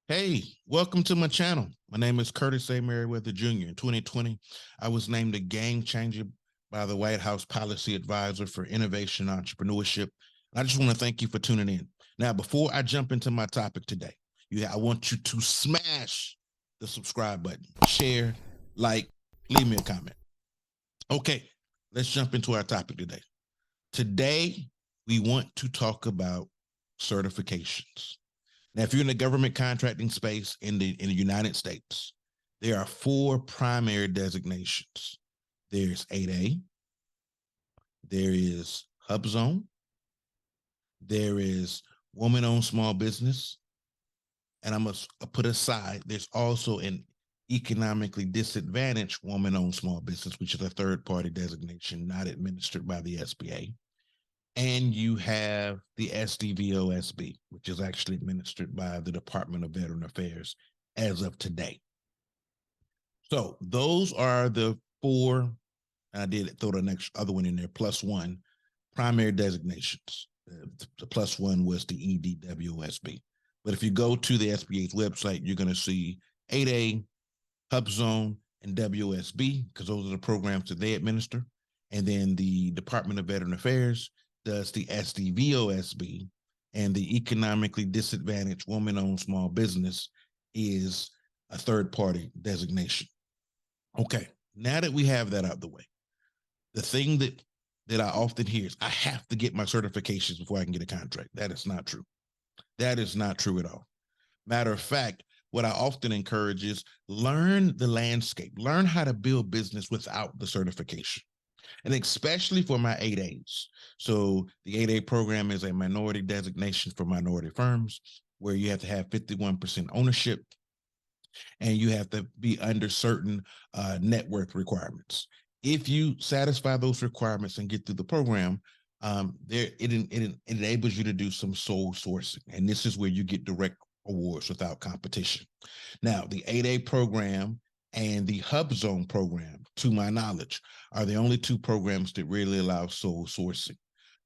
Hey, welcome to my channel. My name is Curtis A. Merriweather Jr. In 2020, I was named a game changer by the White House Policy Advisor for Innovation and Entrepreneurship. I just want to thank you for tuning in. Now, before I jump into my topic today, I want you to smash the subscribe button, share, like, leave me a comment. Okay, let's jump into our topic today. Today, we want to talk about certifications. Now, if you're in the government contracting space in the United States, there are four primary designations. There's 8A, there is Hub Zone, there is Woman-Owned Small Business, and I must put aside, there's also an economically disadvantaged woman-owned small business, which is a third-party designation not administered by the SBA. And you have the SDVOSB, which is actually administered by the Department of Veteran Affairs as of today. So those are the four, I did throw the next other one in there, plus one, primary designations. The plus one was the EDWSB. But if you go to the SBA's website, you're going to see 8A, Hub Zone, and WSB, because those are the programs that they administer. And then the Department of Veteran Affairs does the SDVOSB, and the economically disadvantaged woman-owned small business is a third-party designation. Okay, now that we have that out of the way, the thing that I often hear is I have to get my certifications before I can get a contract. That is not true. That is not true at all. Matter of fact, what I often encourage is learn the landscape, learn how to build business without the certification. And especially for my 8As. So the 8A program is a minority designation for minority firms where you have to have 51% ownership and you have to be under certain net worth requirements. If you satisfy those requirements and get through the program, it enables you to do some sole sourcing. And this is where you get direct awards without competition. Now, the 8A program and the Hub Zone program, to my knowledge, are the only two programs that really allow sole sourcing.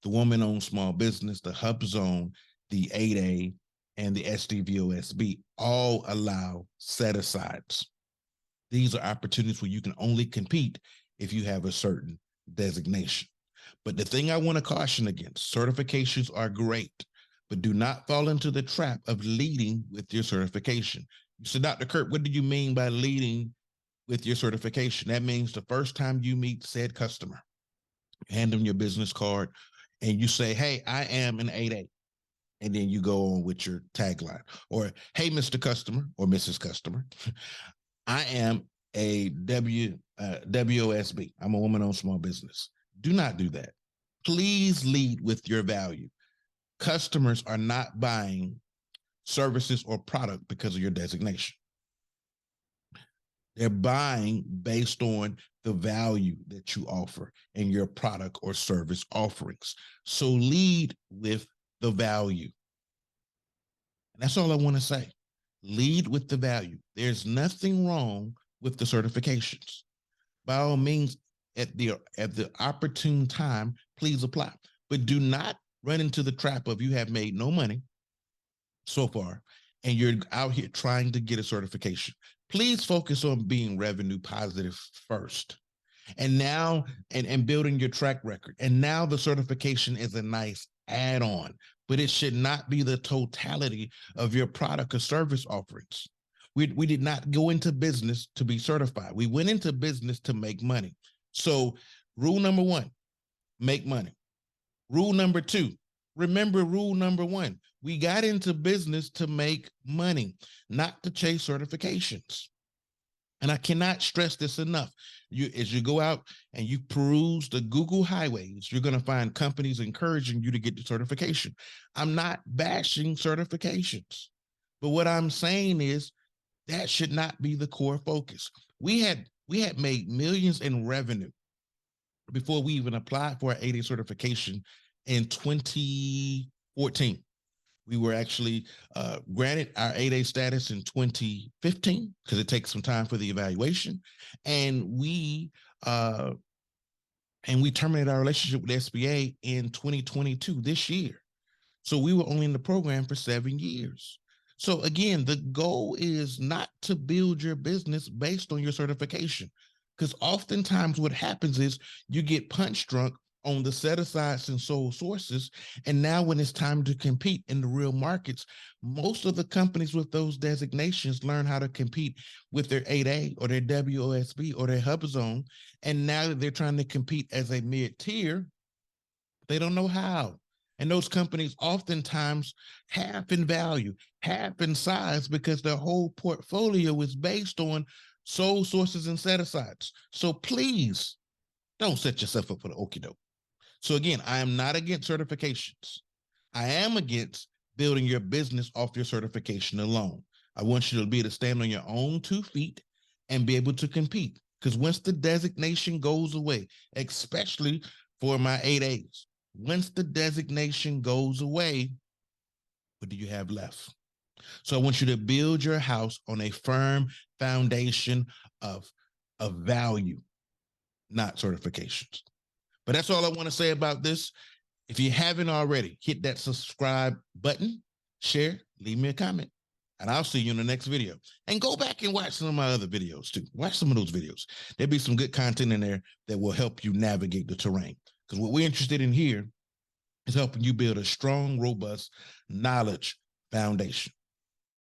The woman-owned small business, the Hub Zone, the 8A, and the SDVOSB all allow set-asides. These are opportunities where you can only compete if you have a certain designation. But the thing I want to caution against, certifications are great, but do not fall into the trap of leading with your certification. So, Dr. Kurt, what do you mean by leading with your certification? That means the first time you meet said customer, hand them your business card, and you say, hey, I am an 8A. And then you go on with your tagline. Or, hey, Mr. Customer or Mrs. Customer, I am a WOSB. I'm a woman-owned small business. Do not do that. Please lead with your value. Customers are not buying services or product because of your designation. They're buying based on the value that you offer in your product or service offerings. So lead with the value. And that's all I want to say. Lead with the value. There's nothing wrong with the certifications. By all means, at the opportune time, please apply. But do not run into the trap of you have made no money so far and you're out here trying to get a certification. Please focus on being revenue positive first. And now, and building your track record. And now the certification is a nice add-on, but it should not be the totality of your product or service offerings. We did not go into business to be certified. We went into business to make money. So rule number one, make money. Rule number two, remember rule number one. We got into business to make money, not to chase certifications. And I cannot stress this enough. As you go out and you peruse the Google highways, you're going to find companies encouraging you to get the certification. I'm not bashing certifications, but what I'm saying is that should not be the core focus. We had made millions in revenue before we even applied for our 8A certification in 2014. We were actually granted our 8A status in 2015 because it takes some time for the evaluation, and we terminated our relationship with SBA in 2022 this year. So we were only in the program for 7 years. So again, the goal is not to build your business based on your certification. Because oftentimes what happens is you get punch drunk on the set asides and sole sources. And now when it's time to compete in the real markets, most of the companies with those designations learn how to compete with their 8A or their WOSB or their hub zone. And now that they're trying to compete as a mid-tier, they don't know how. And those companies oftentimes half in value, half in size, because their whole portfolio is based on sole sources and set asides. So please don't set yourself up for the okie doke. So again, I am not against certifications. I am against building your business off your certification alone. I want you to be able to stand on your own 2 feet and be able to compete. Because once the designation goes away, especially for my 8As, once the designation goes away, what do you have left? So I want you to build your house on a firm foundation of, of value, not certifications. But that's all I want to say about this. If you haven't already, hit that subscribe button, share, leave me a comment, and I'll see you in the next video. And go back and watch some of my other videos too. Watch some of those videos. There'll be some good content in there that will help you navigate the terrain. Because what we're interested in here is helping you build a strong, robust knowledge foundation.